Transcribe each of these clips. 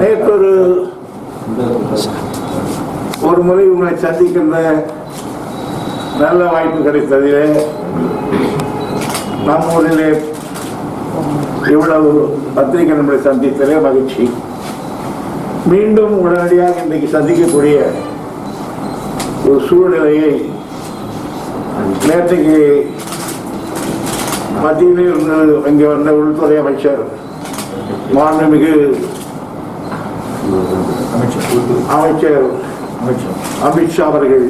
நேற்று ஒரு முறை உங்களை சந்திக்கின்ற நல்ல வாய்ப்பு கிடைத்ததிலே நம் ஊரிலே இவ்வளவு பத்திரிகை நம்மளை சந்தித்ததே மகிழ்ச்சி. மீண்டும் உடனடியாக இன்றைக்கு சந்திக்கக்கூடிய ஒரு சூழ்நிலையை நேற்றைக்கு மத்தியிலே இருந்து இங்கே வந்த உள்துறை அமைச்சர் மாண்புமிகு அமைச்சர் அமித்ஷா அவர்கள்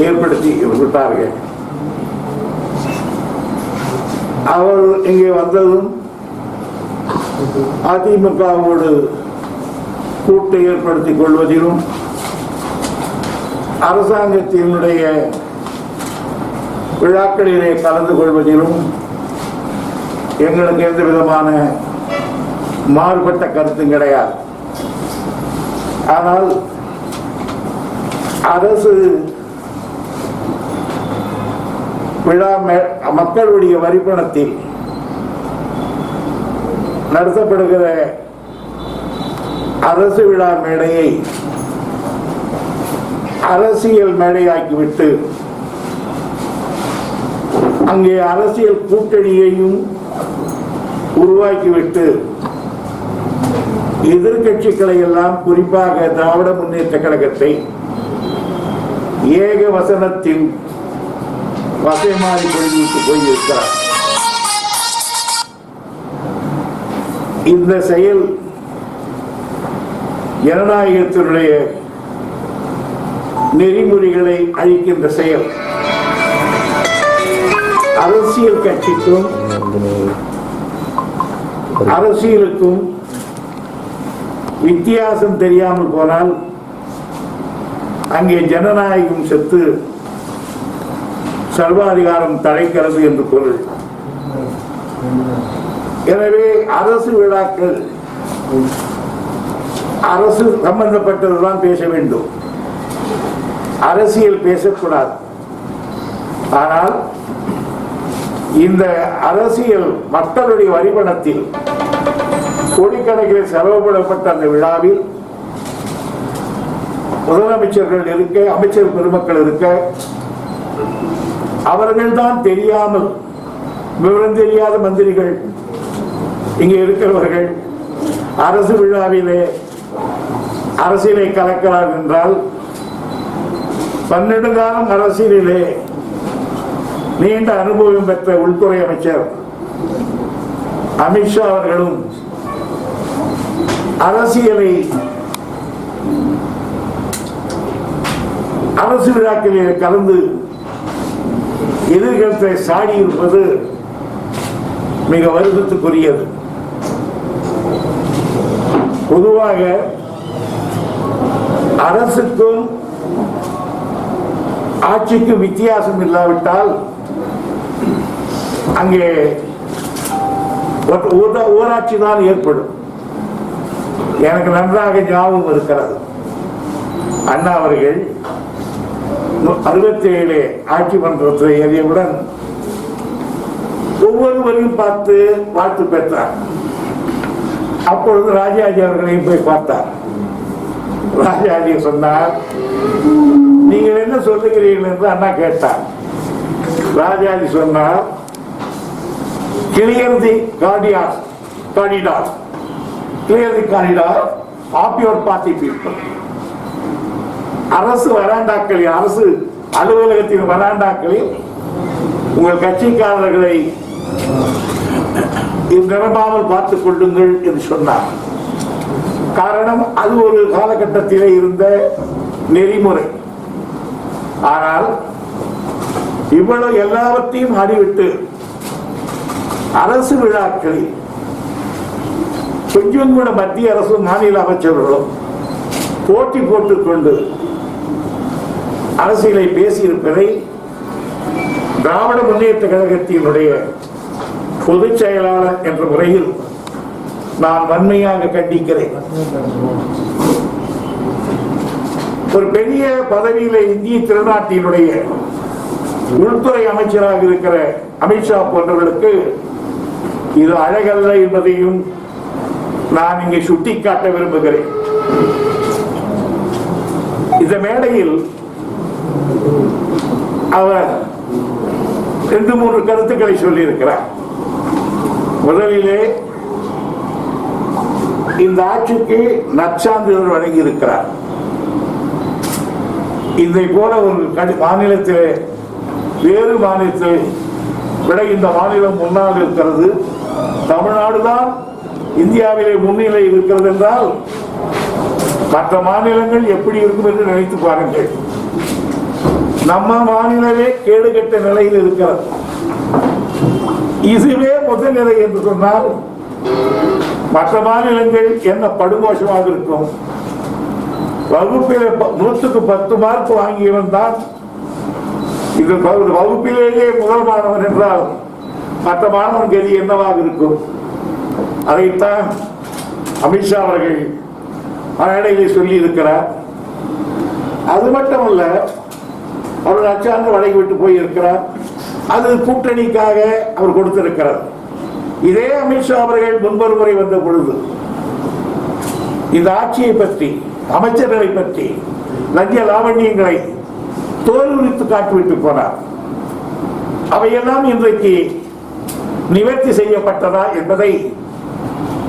ஏற்படுத்தி விட்டார்கள். அவர் இங்கே வந்ததும் அதிமுகவோடு கூட்டை ஏற்படுத்திக் கொள்வதிலும் அரசாங்கத்தினுடைய விழாக்களிலே கலந்து கொள்வதிலும் எங்களுக்கு எந்த விதமான மாறுபட்ட கருத்தும் கிடையாது. ஆனால் அரசு விழா மக்களுடைய வரிப்பணத்தில் நடத்தப்படுகிற அரசு விழா மேடையை அரசியல் மேடையாக்கிவிட்டு அங்கே அரசியல் கூட்டணியையும் உருவாக்கிவிட்டு எதிர்கட்சிகளை எல்லாம், குறிப்பாக திராவிட முன்னேற்ற கழகத்தை ஏக வசனத்தில் வசைமாறி கொள்விட்டு போயிருக்கிறார். இந்த செயல் ஜனநாயகத்தினுடைய நெறிமுறைகளை அழிக்கின்ற செயல். அரசியல் கட்சிக்கும் அரசியலுக்கும் வித்தியாசம் தெரியாமல் போனால் அங்கே ஜனநாயகம் செத்து சர்வாதிகாரம் தடைக்கிறது என்று பொருள். எனவே அரசு விழாக்கள் அரசு சம்பந்தப்பட்டதுதான் பேச வேண்டும், அரசியல் பேசக்கூடாது. ஆனால் இந்த அரசியல் மக்களுடைய வரிபணத்தில் கோடிக்கணக்கில் செலவுபடப்பட்ட அந்த விழாவில் முதலமைச்சர்கள் இருக்க, அமைச்சர் பெருமக்கள் இருக்க, அவர்கள் தான் தெரியாமல், விவரம் தெரியாத மந்திரிகள் இங்கே இருக்கிறவர்கள் அரசு விழாவிலே அரசியலை கலக்கிறார் என்றால், 12 காலம் அரசியலிலே நீண்ட அனுபவம் பெற்ற உள்துறை அமைச்சர் அமித்ஷா அவர்களும் அரசியலை அரசு விழாக்களில் கலந்து எதிர்கருத்தை சாடி இருப்பது மிக வருத்தத்துக்குரியது. பொதுவாக அரசுக்கும் ஆட்சிக்கும் வித்தியாசம் இல்லாவிட்டால் அங்கே ஊராட்சி தான் ஏற்படும். எனக்கு நன்றாக ஞாபகம் இருக்கிறது, அண்ணா அவர்கள் 67 ஆட்சி மன்றத்தில் ஏறியவுடன் ஒவ்வொருவரையும் பார்த்து வாழ்த்து பெற்றார். அப்பொழுது ராஜாஜி அவர்களையும் போய் பார்த்தார். ராஜாஜி சொன்னார், நீங்கள் என்ன சொல்லுகிறீர்கள் என்று அண்ணா கேட்டார். ராஜாஜி சொன்னார், clear the corridor of your party people. அரசு வராண்டாக்களில், அரசு அலுவலகத்தின் வராண்டாக்களில் உங்கள் கட்சிக்காரர்களை நிரம்பாமல் பார்த்துக் கொள்ளுங்கள் என்று சொன்னார். காரணம், அது ஒரு காலகட்டத்திலே இருந்த நெறிமுறை. ஆனால் இவ்வளவு எல்லாவற்றையும் அடிவிட்டு அரசு விழாக்களில் கொஞ்சம் கூட மத்திய அரசு மாநில அமைச்சர்களும் போட்டி போட்டுக் கொண்டு அரசியலை பேசியிருப்பதை திராவிட முன்னேற்ற கழகத்தினுடைய பொதுச் செயலாளர் என்ற முறையில் நான் வன்மையாக கண்டிக்கிறேன். ஒரு பெரிய பதவியில இந்திய திருநாட்டினுடைய உள்துறை அமைச்சராக இருக்கிற அமித்ஷா போன்றவர்களுக்கு இது அழகல்ல என்பதையும் நான் இங்கே சுட்டிக்காட்ட விரும்புகிறேன். இந்த மேடையில் அவர் 2-3 கருத்துக்களை சொல்லியிருக்கிறார். முதலிலே இந்த ஆட்சிக்கு நற்சான்றிதழ் வழங்கி இருக்கிறார். இதை போல ஒரு மாநிலத்திலே வேறு மாநிலத்தை விட இந்த மாநிலம் முன்னால் இருக்கிறது. தமிழ்நாடுதான் இந்தியாவிலே முன்னிலை இருக்கிறது என்றால் மற்ற மாநிலங்கள் எப்படி இருக்கும் என்று நினைத்து பாருங்கள். நம்ம மாநிலமே கேடுகட்ட நிலையில் இருக்கிறது. இதுவே முதல் நிலை என்று சொன்னால் மற்ற மாநிலங்கள் என்ன படுமோசமாக இருக்கும். வகுப்பிலே 100க்கு 10 மார்க் வாங்கியவன் தான் இது வகுப்பிலேயே முதல் மாணவன் என்றால் மற்ற மாணவன் கதி என்னவாக இருக்கும். அதைத்தான் அமித்ஷா அவர்கள் மேடையிலே சொல்லி இருக்கிறார். அது மட்டுமல்ல, அவர் நற்சான்று வழங்கிவிட்டு போயிருக்கிறார். அது கூட்டணிக்காக அவர் கொடுத்திருக்கிறார். இதே அமித்ஷா அவர்கள் முன்பொரு முறை வந்த பொழுது இந்த ஆட்சியை பற்றி, அமைச்சர்களை பற்றி, லஞ்ச லாவண்யங்களை தோல்வித்து காட்டிவிட்டு போனார். அவையெல்லாம் இன்றைக்கு நிவர்த்தி செய்யப்பட்டதா என்பதை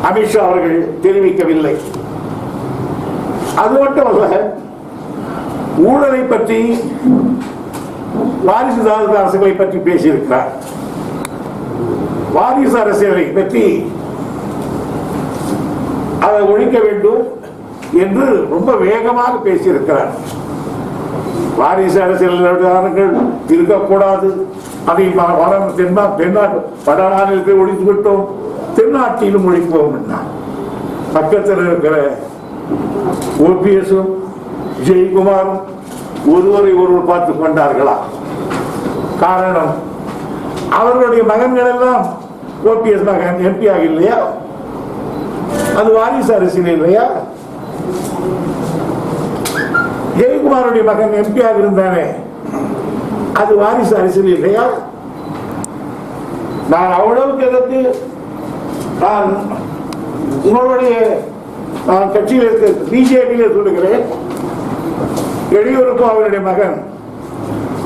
அமித்ஷா அவர்கள் தெரிவிக்கவில்லை. அது மட்டுமல்ல, ஊழலை பற்றி, வாரிசுதாரர் அரசுகளை பற்றி பேசியிருக்கிறார். வாரிசு அரசியலை பற்றி அதை ஒழிக்க வேண்டும் என்று ரொம்ப வேகமாக பேசியிருக்கிறார். வாரிசு அரசியல் இருக்கக்கூடாது, அதை வடநாட்டில் ஒழித்து விட்டோம், தென்னாட்டிலும் ஒழிப்போம். பக்கத்தில் இருக்கிற ஓபிஎஸும் ஜெயக்குமாரும் ஒருவரை ஒருவர் பார்த்துக் கொண்டார்களா? காரணம், அவர்களுடைய மகன்கள் எல்லாம் ஓபிஎஸ் மகன் எம்பி ஆக இல்லையா? அது வாரிசு அரசியல் இல்லையா? ஜெயக்குமாருடைய மகன் எம்பி ஆக இருந்தானே, அது வாரிசு அரசியல் இல்லையா? நான் அவ்வளவுக்கு எதற்கு நான் உங்களுடைய கட்சியில் இருக்க பிஜேபியில் சொல்லுகிறேன். எடியூரப்பா அவருடைய மகன்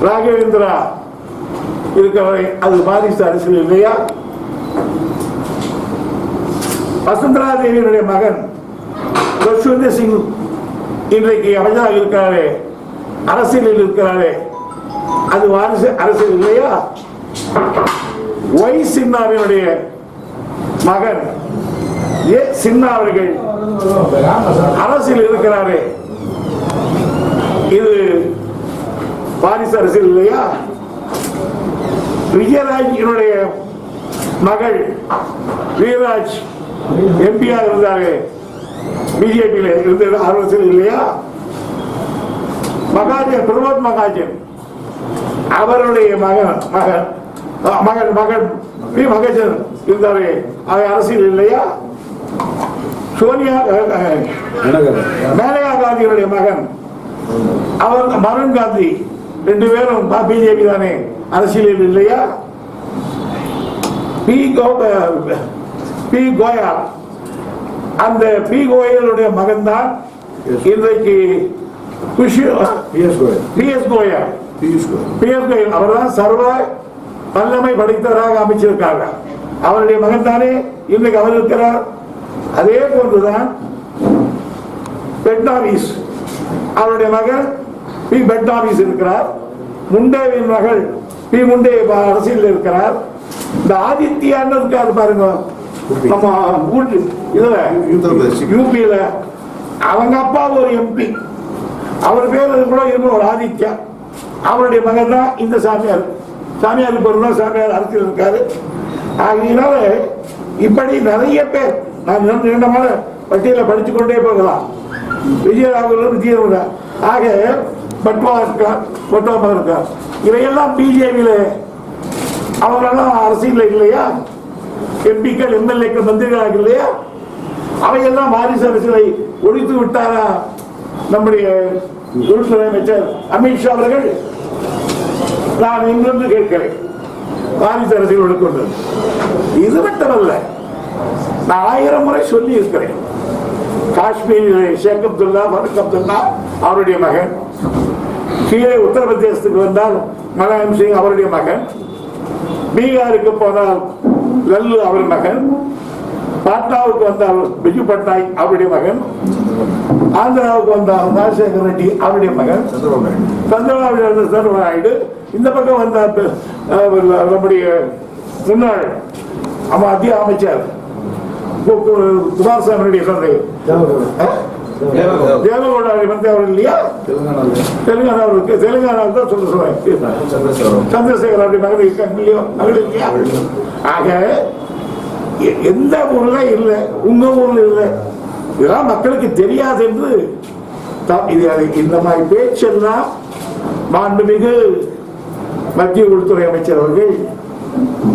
ராகவேந்திரா இருக்கவரை அது வாரிசு அரசியல் இல்லையா? வசுந்தரா தேவியினுடைய மகன் யஷ்வந்த் சிங் இன்றைக்கு அமைச்சராக இருக்கிறாரே, அரசியலில் இருக்கிறாரே, அது வாரிசு அரசியல் இல்லையா? ஒய் சின்னாவினுடைய மகன் ஏ சின்னா அவர்கள் அரசியல் இருக்கிறாரே, இது வாரிசு அரசியல் இல்லையா? விஜயராஜினுடைய மகள் வீரராஜ் எம்பியாக இருந்தாரு, பிஜேபியில் இருந்த அரசியல் இல்லையா? மகாஜன், பிரமோத் மகாஜன் அவருடைய மகன் மகன் மகன் பி மகஜன் இருந்தாரு, அது அரசியல் இல்லையா? சோனியா மேனகா காந்தியினுடைய மகன் அவர் மருண் காந்தி, 2 பேரும் பிஜேபி தானே, அரசியலில் இல்லையா? பி கோயா, அந்த பி கோயலுடைய மகன் தான் இன்றைக்கு பிஎஸ் கோயல். அவர் தான் சர்வ வல்லமை படைத்தவராக அமைச்சிருக்காங்க. அவருடைய மகன் தானே இன்றைக்கு அவர் இருக்கிறார். அதே போன்றுதான் பெட்னாவிஸ், அவருடைய மகன் பி பெட்னாவிஸ் இருக்கிறார். முண்டேவின் மகள் பி முண்டே அரசியல் இருக்கிறார். இந்த ஆதித்யான்னு இருக்காரு பாருங்க, நம்ம இதுல யூபியில, அவங்க அப்பா ஒரு எம்பி, அவர் பேர் கூட இன்னும் ஒரு ஆதித்யா, அவருடைய மகன் தான் இந்த சாமியார். சாமியார் பொருளா சாமியார் அரசியல் இருக்காரு. ஆகையினால இப்படி நிறைய பேர், நான் நீண்டமான பட்டியலை படிச்சு கொண்டே போகலாம். விஜயராகவன், விஜயராக, ஆக பட்வா இருக்கார், பட்வா இருக்கார், இவையெல்லாம் பிஜேபியில அவரெல்லாம் அரசியல் இல்லையா? எம்பிக்கள், எம்எல்ஏக்கள், மந்திரிகளாக இல்லையா? அவையெல்லாம் வாரிசு அரசியலை ஒழித்து விட்டாரா நம்முடைய உள்துறை அமைச்சர் அமித்ஷா அவர்கள்? நான் இங்கிருந்து கேட்கிறேன், வாரிசு அரசியல் ஒழிக்கொண்டு. இது மட்டுமல்ல, நான் 1000 முறை சொல்லி இருக்கிறேன். காஷ்மீர் ஷேக் அப்துல்லா ஃபருக் அப்துல்லா அவருடைய மகன், கீழே உத்தரப்பிரதேசத்துக்கு வந்தால் மலாயம் சிங் அவருடைய மகன், பீகாருக்கு போனால் லல்லு அவர் மகன், பாட்னாவுக்கு வந்தால் பிஜு பட்நாயக் அவருடைய மகன், ஆந்திராவுக்கு வந்தால் ராஜசேகர் ரெட்டி அவருடைய மகன், சந்திரபாபு நாயுடு, இந்த பக்கம் வந்த நம்முடைய முன்னாள் மத்திய அமைச்சர் குமாரசாமியுடைய தந்தை தேவகவுடா வந்து அவர் இல்லையா, தெலுங்கானாவுக்கு தெலுங்கானாவுக்கு தான் சொல்ல சொல்றேன், சந்திரசேகர் அப்படி மகள் இருக்காங்க இல்லையோ, மகள் இல்லையா. ஆக எந்த ஊர்ல இல்லை, உங்க ஊர்ல இல்லை, இதெல்லாம் மக்களுக்கு தெரியாது என்று இந்த மாதிரி பேச்செல்லாம் மாண்புமிகு மத்திய உள்துறை அமைச்சர் அவர்கள்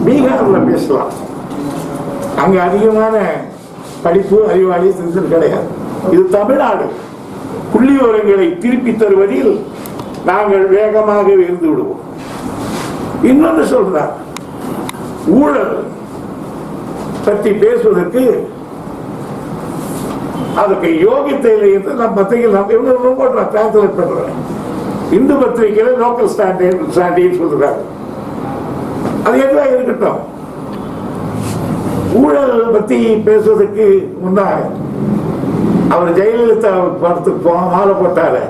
பீகார்ல பேசலாம். அங்க அதிகமான படிப்பு அறிவாளி சிந்தனை கிடையாது. இது தமிழ்நாடு. புள்ளி விவரங்களை திருப்பி தருவதில் நாங்கள் வேகமாக இருந்து விடுவோம். இன்னொன்று சொல்றார், ஊழல் பற்றி பேசுவதற்கு அதுக்கு யோகியத்தை என்று நம் பத்திரிகையில் டிரான்ஸ்லேட் பண்றேன். இந்து பத்திரிகையில லோக்கல் ஸ்டாண்டர்ட் சொல்றாரு. அது எதுவா இருக்கட்டும், ஊழல் பத்தி பேசுவதற்கு முன்னாக அவர் ஜெயலலிதா படத்துக்கு மாலை போட்டாரு.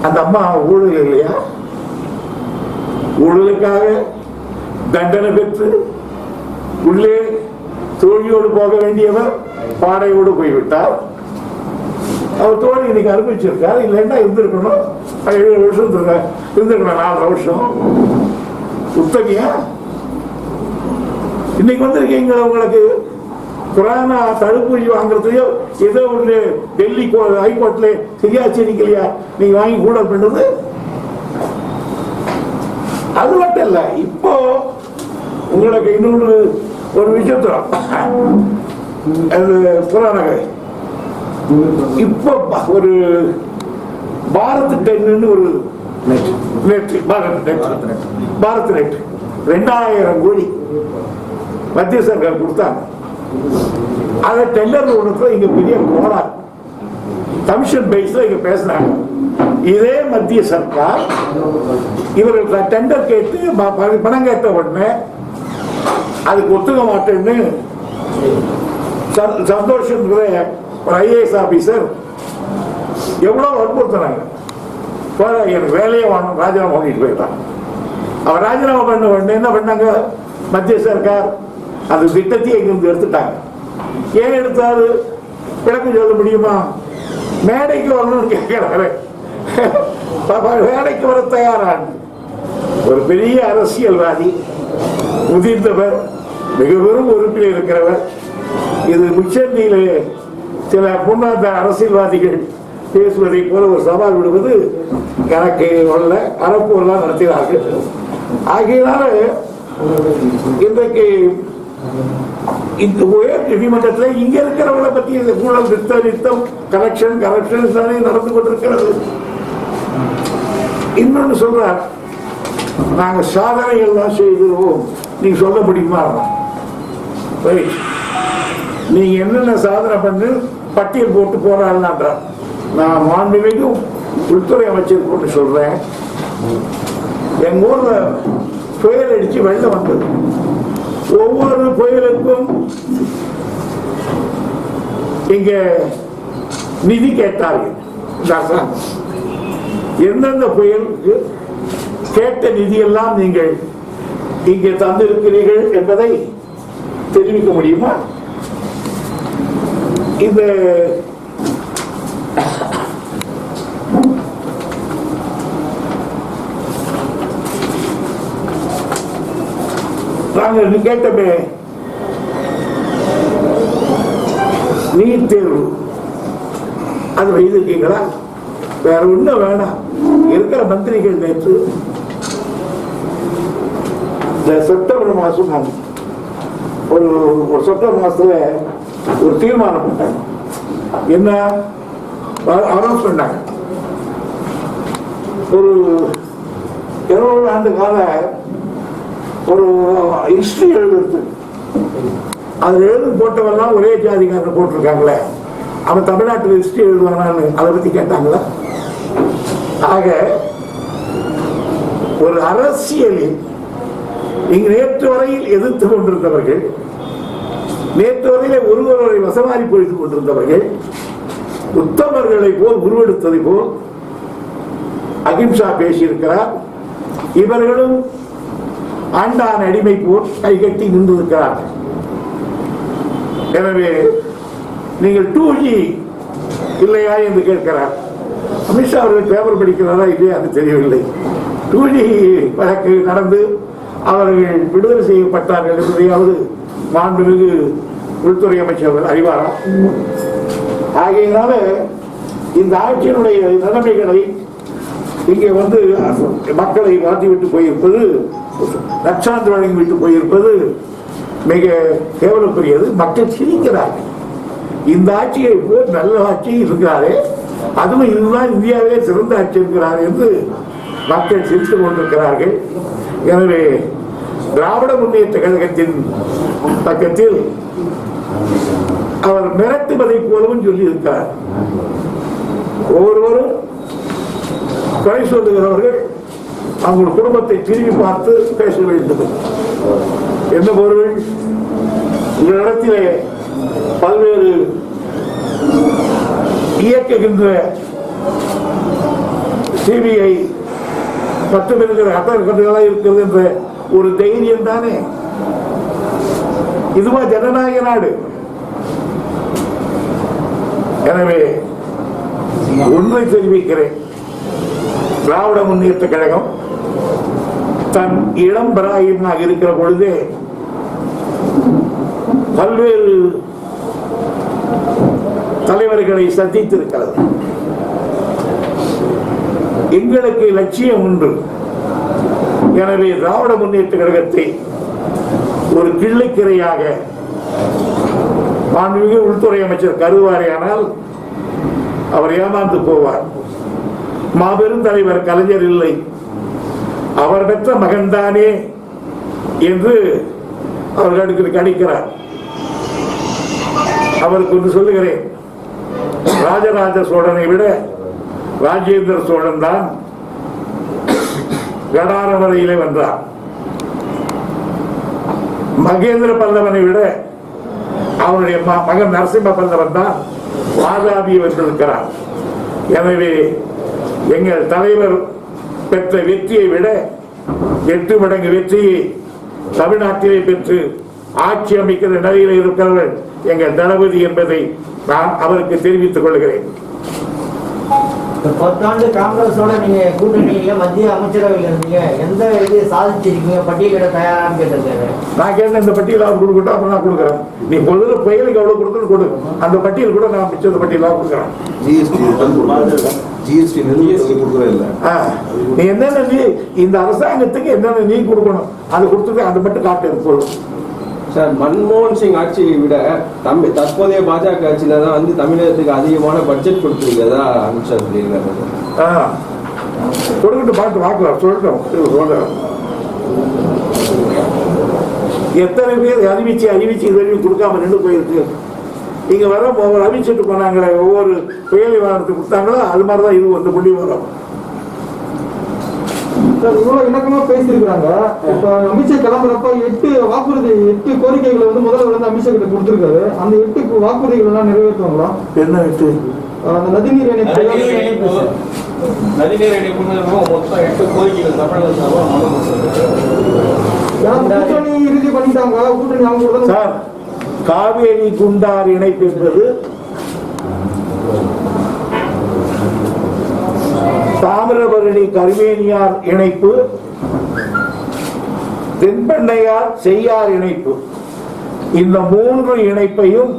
அந்த அம்மா ஊழல் இல்லையா? ஊழலுக்காக தண்டனை பெற்று உள்ளே தோழியோடு போக வேண்டியவர் பாடையோடு போய்விட்டார். அவர் தோழி இன்னைக்கு அனுப்பிச்சிருக்காரு. இல்லைன்னா இருந்திருக்கணும், 7 வருஷம் இருந்திருக்கணும், 4 வருஷம் உத்தமியா. இன்னைக்கு வந்திருக்கீங்க, உங்களுக்கு கொரோனா தடுப்பூசி வாங்குறதையோ ஏதோ ஒன்று டெல்லி ஹைகோர்ட்ல சரியாச்சு நிக்கலையா நீங்க வாங்கி கூட பண்றது. அது மட்டும் இல்ல, இப்போ உங்களுக்கு இன்னொரு ஒரு விஷயத்தோம் புறாநகை இப்போ ஒரு பாரத் டென்னு ஒரு நெட், பாரத் நெட் 2000 கோடி மத்திய சர்க்கார் கொடுத்தாங்க. அதை டெண்டர் ஒன்று இங்க பெரிய கோளாறு, கமிஷன் பேஸ்ல இங்க பேசினாங்க. இதே மத்திய சர்க்கார் இவர்கள் டெண்டர் கேட்டு பணம் கேட்ட உடனே அதுக்கு ஒத்துக்க மாட்டேன்னு சந்தோஷம் ஒரு IAS ஆபீசர் எவ்வளவு வற்புறுத்தினாங்க. எனக்கு வேலையை வாங்கணும், ராஜினாமா பண்ணிட்டு போயிட்டான். அவர் ராஜினாமா பண்ண உடனே என்ன பண்ணாங்க, மத்திய சர்க்கார் அந்த திட்டத்தை எங்கிருந்து எடுத்துட்டாங்க. ஏன் எடுத்தாரு விளக்கம் சொல்ல முடியுமா? மேடைக்கு வரணும்னு கேட்கிறாரு. மேடைக்கு வர தயாரான ஒரு பெரிய அரசியல்வாதி, முதிர்ந்தவர், மிக பெரும் உறுப்பில் இருக்கிறவர். இது உச்சநிலையிலே சில முன்னாள் அரசியல்வாதிகள் பேசுவதை போல ஒரு சவால் விடுவது எனக்கு உள்ள அறப்போர்லாம் நடத்தினார்கள். ஆகையினால இன்றைக்கு இந்த உயர் நீதிமன்றத்தில் இங்க இருக்கிறவங்களை பத்தி இந்த ஊழல் நித்தம் கரப்ஷன் தானே நடந்து கொண்டிருக்கிறது. இன்னொன்னு சொல்றார், நாங்க சாதனைகள் தான் செய்திருவோம், நீங்க சொல்ல முடியுமா? நீங்க என்னென்ன சாதனை பண்ணு பட்டியல் போட்டு போறாள்ன்றார். நான் மாண்புமிகு உள்துறை அமைச்சர் போட்டு சொல்றேன், எங்க ஊர்ல புயல் அடிச்சு வெள்ளம் வந்தது. ஒவ்வொரு புயலுக்கும் இங்க நிதி கேட்டார்கள். எந்தெந்த புயலுக்கு கேட்ட நிதியெல்லாம் நீங்கள் இங்கே தந்திருக்கிறீர்கள் என்பதை தெரிவிக்க முடியுமா? இந்த நாங்கள் கேட்டமே நீட் தேர்வு அது வைத்திருக்கீங்களா? வேற ஒண்ணும் வேணாம். இருக்கிற மந்திரிகள் நேற்று இந்த செப்டம்பர் மாசம் ஒரு செப்டம்பர் மாசத்துல ஒரு தீர்மானம் பண்ணாங்க. என்ன அனௌன்ஸ் பண்ணாங்க, ஒரு 20 ஆண்டு கால ஒரு ஹிஸ்டரி எழுதுறது அதுல எழுது போட்டவெல்லாம் ஒரே ஜாதிக்காரன் போட்டிருக்காங்களே, அவன் தமிழ்நாட்டில் ஹிஸ்டரி எழுதுவானான்னு அதை பத்தி கேட்டாங்களா? ஆக ஒரு அரசியலில் இங்கு நேற்று வரையில் எதிர்த்து கொண்டிருந்தவர்கள், நேற்று வரையில ஒருவரை வசமாறி பொழித்து கொண்டிருந்தவர்கள் உத்தமர்களை போல் உருவெடுத்ததை போல் அகிம்சா பேசியிருக்கிறார். இவர்களும் ஆண்டான் அடிமை போல் கைகட்டி நின்றிருக்கிறார்கள். எனவே நீங்கள் 2G இல்லையா என்று கேட்கிறார். அமித்ஷா அவர்கள் பேப்பர் படிக்கிறாரா இல்லையா அது தெரியவில்லை. 2G வழக்கு நடந்து அவர்கள் விடுதலை செய்யப்பட்டார்கள் என்பதையாவது மாண்புமிகு உள்துறை அமைச்சர்கள் அறிவாரா? ஆகையினால இந்த ஆட்சியினுடைய நிலைமைகளை இங்கே வந்து மக்களை வாட்டிவிட்டு போயிருப்பது, லட்சாந்து வழங்கிவிட்டு போயிருப்பது மிக கேவலக்குரியது. மக்கள் சிரிக்கிறார்கள். இந்த ஆட்சியை போல் நல்ல ஆட்சி இருக்கிறாரே, அதுவும் இதுதான் இந்தியாவிலே சிறந்த ஆட்சி இருக்கிறார் என்று மக்கள் சிரித்துக் கொண்டிருக்கிறார்கள். எனவே திராவிட முன்னேற்ற கழகத்தின் பக்கத்தில் அவர் மிரட்டுவதை போலவும் சொல்லி இருக்கிறார். ஒவ்வொருவரும் குறை சொல்லுகிறவர்கள் அவங்கள் குடும்பத்தை திரும்பி பார்த்து பேச வேண்டும். என்ன பொருள்? இந்த இடத்திலே பல்வேறு இயக்குகின்ற சிபிஐ மற்றும் இருக்கிற அட்டகட்டுகளா இருக்கிறது என்ற ஒரு தைரியம் தானே. இதுவா ஜனநாயக நாடு? எனவே உண்மை தெரிவிக்கிறேன், திராவிட முன்னேற்ற கழகம் தன் இளம் பிராயமாக இருக்கிற பொழுதே பல்வேறு தலைவர்களை சந்தித்திருக்கிறது. எங்களுக்கு லட்சியம் உண்டு. எனவே திராவிட முன்னேற்ற கழகத்தை ஒரு கிள்ளைக்கிரையாக மாண்புமிகு உள்துறை அமைச்சர் கருவாரையானால் அவர் ஏமாந்து போவார். மாபெரும் தலைவர் கலைஞர் இல்லை, அவர் பெற்ற மகன்தானே என்று அவர்களுக்கு கணிக்கிறார். அவருக்கு ஒன்று சொல்லுகிறேன், ராஜராஜ சோழனை விட ராஜேந்திர சோழன் தான் கடார வரையிலே வென்றார். மகேந்திர பல்லவனை விட அவருடைய மகன் நரசிம்ம பல்லவன் தான் வாதாபியை வென்றிருக்கிறார். எனவே எங்கள் தலைவர் பெற்ற வெற்றியை விட 8 மடங்கு வெற்றியை தமிழ்நாட்டிலே பெற்று ஆட்சி அமைக்கிற நிலையில் இருக்கிறவர்கள் எங்கள் தளபதி என்பதை நான் அவருக்கு தெரிவித்துக் கொள்கிறேன். 10 ஆண்டு காங்கிரஸோட நீங்க கூட்டணியில மத்திய அமைச்சரவையில் இருந்தீங்க, எந்த இது சாதிச்சிருக்கீங்க, பட்டியலிட தயாரான்னு கேட்டிருக்காரு. நான் கேட்ட இந்த பட்டியல் அவர் கொடுக்கட்டும், அப்புறம் நான் கொடுக்குறேன். நீ பொழுது புயலுக்கு எவ்வளவு கொடுக்கணும் கொடு, அந்த பட்டியல் கூட நான் மிச்சத பட்டியலாக கொடுக்குறேன். நீ என்னென்ன நீ இந்த அரசாங்கத்துக்கு என்னென்ன நீ கொடுக்கணும் அது கொடுத்துட்டு அதை மட்டும் காட்டு போதும். சார், மன்மோகன் சிங் ஆட்சியை விட தற்போதைய பாஜக ஆட்சியில தான் வந்து தமிழகத்துக்கு அதிகமான பட்ஜெட் கொடுத்துருக்கதா அமித்ஷா சொல்லியிருக்காரு. கொடுக்கிட்டு பார்த்து பார்க்கலாம், சொல்லட்டும். எத்தனை பேர் அறிவிச்சு இது வரைக்கும் கொடுக்காம நின்று போயிருக்கு. இங்க வர ஒவ்வொரு அறிவிச்சுட்டு போனாங்களே, ஒவ்வொரு புயல் விமானத்துக்கு கொடுத்தாங்களோ அது மாதிரிதான் இது வந்து புள்ளி வரும். இவ்வளவு இணக்கமா பேசியிருக்கிறாங்க. இப்ப அமித்ஷா கிளம்புறப்ப 8 கோரிக்கைகளை வந்து முதல்வர் வந்து அமித்ஷா கிட்ட கொடுத்திருக்காரு. அந்த 8 வாக்குறுதிகள் எல்லாம் நிறைவேற்றுவாங்களா? என்ன 8? அந்த நதிநீர் இணைப்பு மொத்தம் 8 கோரிக்கைகள் கூட்டணி இறுதி பண்ணிட்டாங்க. கூட்டணி அவங்க சார், காவேரி குண்டார் இணைப்பு என்பது தாமிரபரணி கருமேனியார் இணைப்பு, தென்பெண்ணையார் செய்யார் இணைப்பு, இந்த 3 இணைப்பையும்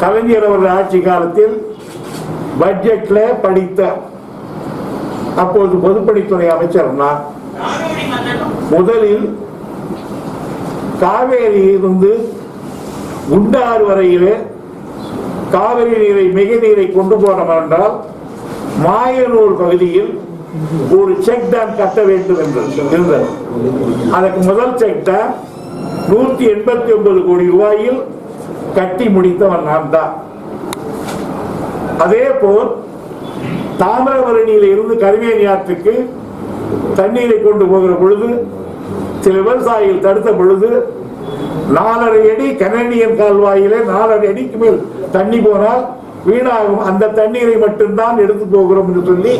கலைஞர் அவர்கள் ஆட்சி காலத்தில் பட்ஜெட்ல படித்த அப்போது பொதுப்பணித்துறை அமைச்சர் நான் முதலில் காவேரியிலிருந்து குண்டாறு வரையிலே காவிரி நீரை மிக நீரை கொண்டு போனோம் என்றால் மாயனூர் பகுதியில் ஒரு செக் டேம் கட்ட வேண்டும் என்று இருந்தது. அதற்கு முதல் செக் டேம் 189 கோடி ரூபாயில் கட்டி முடித்தவன் நான் தான். அதே போல் தாமிரபரணியில் இருந்து கருமேனி ஆற்றுக்கு தண்ணீரை கொண்டு போகிற பொழுது சில விவசாயிகள் தடுத்த பொழுது 4.5 அடி கனடியன் கால்வாயிலே 4.5 அடிக்கு மேல் தண்ணி போனால் வீணாகும், அந்த தண்ணீரை மட்டும்தான் எடுத்து போகிறோம் என்று சொல்லி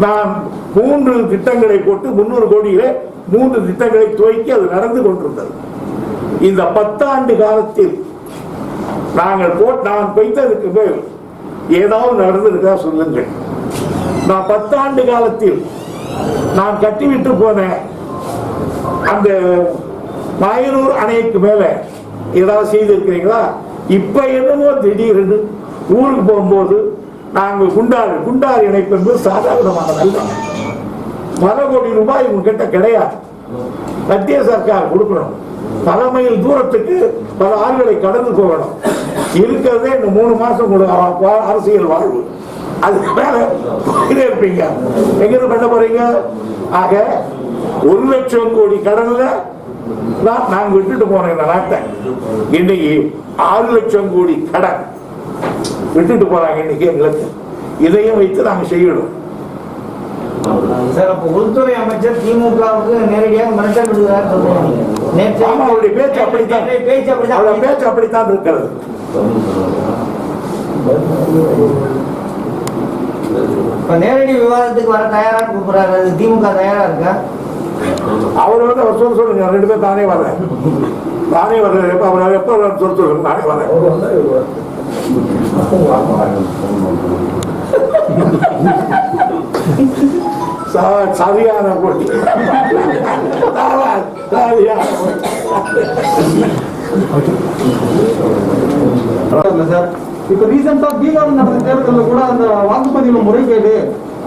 நான் 3 திட்டங்களை போட்டு 300 கோடியிலே 3 திட்டங்களை துவக்கி அது நடந்து கொண்டிருந்தது. இந்த 10 ஆண்டு காலத்தில் நான் வைத்ததுக்கு மேல் ஏதாவது நடந்திருக்கா சொல்லுங்கள். நான் 10 ஆண்டு காலத்தில் நான் கட்டிவிட்டு போனேன் அந்த மாயனூர் அணைக்கு மேல ஏதாவது செய்திருக்கிறீங்களா? இப்ப என்னமோ திடீர்னு ஊருக்கு போகும்போது நாங்கள் குண்டாறு இணைப்பு என்பது சாதாரணமானதல்ல. பல கோடி ரூபாய் உங்ககிட்ட கிடையாது, மத்திய சர்க்கார் கொடுக்கணும். பல மைல் தூரத்துக்கு பல ஆறுகளை கடந்து போகணும். இருக்கிறதே இந்த 3 மாசம் அரசியல் வாழ்வு, அதுக்கு மேல இருப்பீங்க. எங்க பண்ண போறீங்க? ஆக 1 லட்சம் கோடி கடன்ல நாங்க விட்டுட்டு போனோம் இந்த நாட்டை. இன்னைக்கு 6 லட்சம் கோடி கடன் விட்டுட்டு போறாங்க இன்னைக்கு எங்களுக்கு. இதையும் வைத்து நாங்க செய்யணும். சார், அப்ப உள்துறை அமைச்சர் திமுகவுக்கு நேரடியாக மிரட்டல் விடுகிறார் சொல்றீங்க. அவருடைய பேச்சு அப்படித்தான் இருக்கிறது. இப்ப நேரடி விவாதத்துக்கு வர தயாரா கூப்பிடுறாரு, திமுக தயாரா இருக்கா? அவர் வந்து அவர் சொல்லுங்க, 2 பேர் தானே வர்றேன் எப்ப அவர் எப்ப சொல்லுங்க, நானே வரேன். சரியான போட்டி. சார், இப்ப ரீசெண்டா பீகார் நடந்த தேர்தலில் கூட அந்த வாக்குப்பதிவுல முறைகேடு,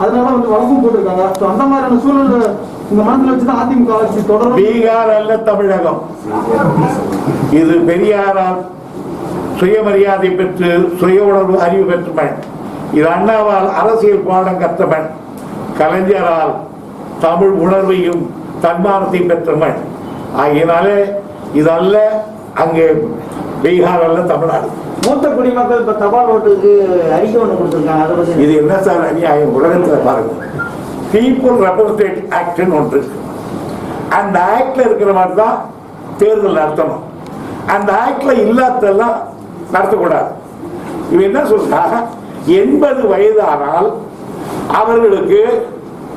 அதனால வந்து வழக்கம் போட்டிருக்காங்க. அந்த மாதிரியான சூழல் இந்த மனதில் வச்சுதான் அதிமுக ஆட்சி தொடரும். பீகார் அல்ல தமிழகம். இது பெரியாரால் சுயமரியாதை பெற்று சுய உணர்வு அறிவு பெற்றவன், இது அண்ணாவால் அரசியல் பாடம் கற்றவன், கலைஞரால் தமிழ் உணர்வையும் தன்மானத்தை பெற்றவன். ஆகியனாலே இதல்ல அங்கே பீகார் அல்ல தமிழ்நாடு. மூத்த குடிமக்கள் இப்ப தபால் ஓட்டுக்கு அறிக்கை ஒண்ணு கொடுத்திருக்காங்க. இது என்ன சார் அநியாயம்? உலகத்துல பாருங்க, பீப்புள் ரெப்ரசன்டேட்டிவ் ஆக்ட் ஒன்று இருக்கு. அந்த ஆக்ட்ல இருக்கிற மாதிரி தான் தேர்தல் நடத்தணும். அந்த ஆக்ட்ல இல்லாதெல்லாம் நடத்தக்கூடாது. இவ என்ன சொல்றா, 80 வயது ஆனால் அவர்களுக்கு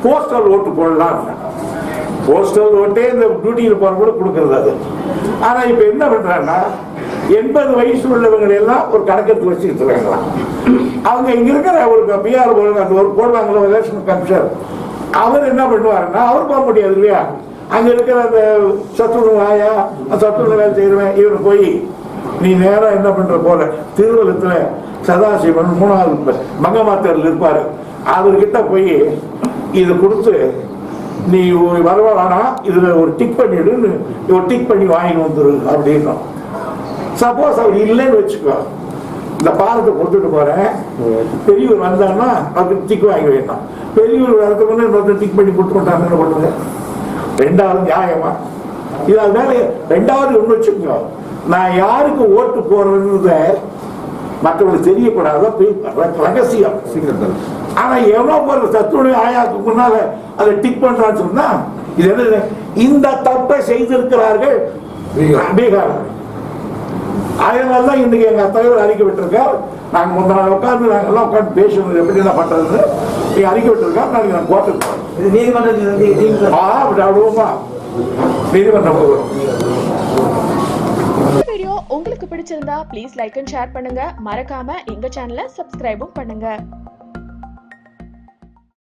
போஸ்டல் ஓட்டு போடலாம். போஸ்டல் ஓட்டே இந்த டியூட்டியில் போற கூட கொடுக்கறது அது. ஆனா இப்ப என்ன பண்றாங்கன்னா, 80 வயசு உள்ளவங்க எல்லாம் ஒரு கணக்கெடுத்து வச்சுக்கிட்டு இருக்காங்களாம். அவங்க இங்க இருக்கிற ஒரு பிஆர் அந்த ஒரு போடுவாங்களோ எலெக்ஷன் கமிஷனர், அவர் என்ன பண்ணுவாருன்னா, அவர் போக முடியாது இல்லையா, அங்க இருக்கிற அந்த சத்துணவு ஆயா சத்துணவு வேலை செய்யறவன் இவரு போய் நீ நேரம் என்ன பண்ற போல திருவள்ளத்துல சதாசிவன் 3வது மங்கமாத்தரில் இருப்பாரு, அவர்கிட்ட போய் இது கொடுத்து நீ வரவானா இதுல ஒரு டிக் பண்ணிடுன்னு ஒரு டிக் பண்ணி வாங்கிட்டு வந்துரு அப்படின்னு. சப்போஸ் அவர் இல்லைன்னு வச்சுக்கோ, இந்த பாலத்தை கொடுத்துட்டு போறேன், பெரியவர் வந்தாருன்னா அவருக்கு டிக் வாங்கி வேண்டாம், பெரியவர் வரதுக்கு முன்னே இன்னொருத்தர் டிக் பண்ணி கொடுத்து விட்டாங்கன்னு பண்ணுங்க. 2வது நியாயமா இது? அதனால 2வது ஒண்ணு வச்சுக்கோ, நான் யாருக்கு ஓட்டு போறதுன்றத மற்றவங்களுக்கு தெரியக்கூடாது, ரகசியம். ஆனா எவ்வளோ போற சத்துணவு ஆயாக்கு முன்னால அதை டிக் பண்றான்னு சொன்னா இது என்ன? இந்த தப்பை செய்திருக்கிறார்கள் பீகார். அதனாலதான் இன்னைக்கு எங்க தலைவர் அறிக்கை விட்டுருக்கார். நாங்க முன்னாள் உட்கார்ந்து நாங்கெல்லாம் உட்காந்து பேசணும் எப்படி என்ன பண்றது அறிக்கை விட்டுருக்காரு. நாளைக்கு நான் கோர்ட்டுக்கு போறேன், நீதிமன்றம் போகிறோம். வீடியோ உங்களுக்கு பிடிச்சிருந்தா ப்ளீஸ் லைக் அண்ட் ஷேர் பண்ணுங்க. மறக்காம எங்க சேனலை சப்ஸ்கிரைபும் பண்ணுங்க.